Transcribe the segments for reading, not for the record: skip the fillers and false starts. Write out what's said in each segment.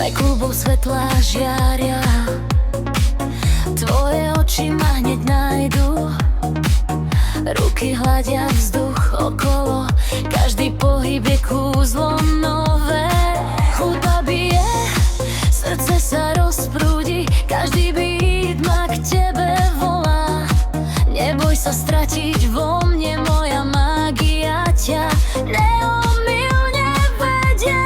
klubov svetlá žiaria, tvoje oči ma hneď nájdu. Ruky hľadia vzduch okolo, každý pohyb je kúzlo nové. Hudba bije, srdce sa rozprúdi, každý beat ma k tebe volá. Neboj sa stratiť vo mne, moja mágia ťa neomylne vedie.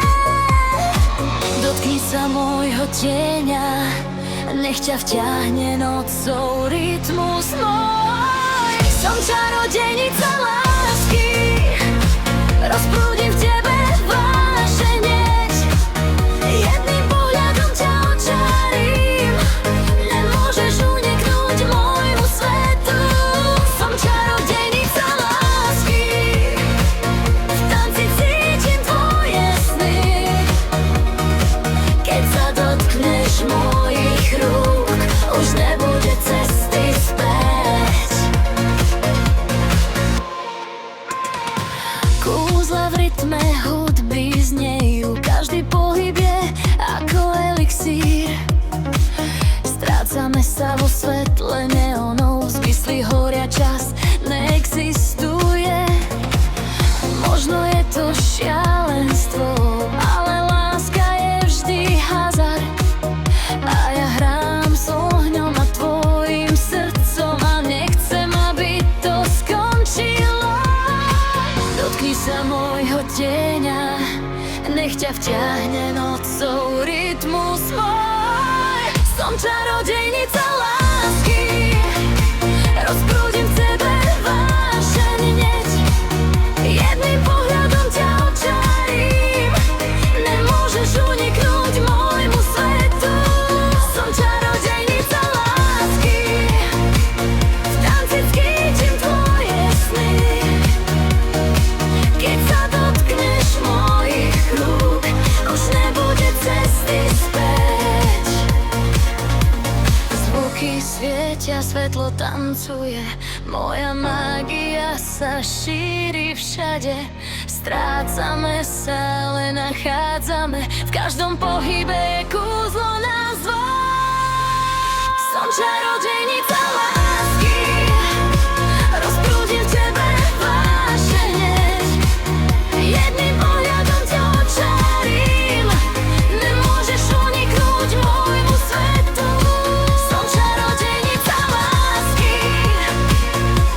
Dotkni sa môjho tieňa, nech ťa vťahne nocou rytmus môj. Som čarodejnica lásky, rozprúdim v tebe vášeň. Jedným pohľadom ťa očarím, nemôžeš uniknúť môjmu svetu. Som čarodejnica lásky, v tanci cítim tvoje sny. Keď sa dotkneš mojich rúk, už nebude cesty späť. Kúzla v rytme hudby znejú, každý pohyb je ako elixír. Strácame sa vo svetle neonov, zmysly horia, čas neexistuje. Možno je to šialenstvo, ale láska je vždy hazard. A ja hrám s ohňom a tvojim srdcom a nechcem, aby to skončilo. Dotkni sa môjho tieňa, nech ťa vťahne nocou rytmus môj. Som čarodejnica lásky, rozprúdim v tebe vášeň hneď. Jedným pohľadom ťa očarím, nemôžeš uniknúť môjmu svetu. Som čarodejnica lásky, v tanci cítim tvoje sny. Keď sa dotkneš mojich rúk, už nebude cesty späť. Zvuky svietia, svetlo tancuje, moja mágia sa šíri všade. Strácame sa, ale nachádzame, v každom pohybe je kúzlo nás dvoch. Som čarodejnica lásky, rozprúdim v tebe vášeň. Jedným pohľadom ťa očarím, nemôžeš uniknúť môjmu svetu. Som čarodejnica lásky,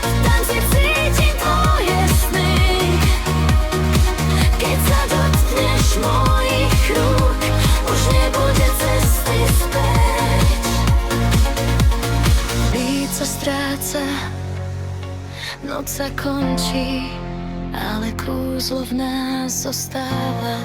v tanci cítim tvoje sny. Keď sa dotkneš mojich rúk, už nebude cesty späť. Beat sa stráca, noc sa končí, ale kúzlo v nás zostáva.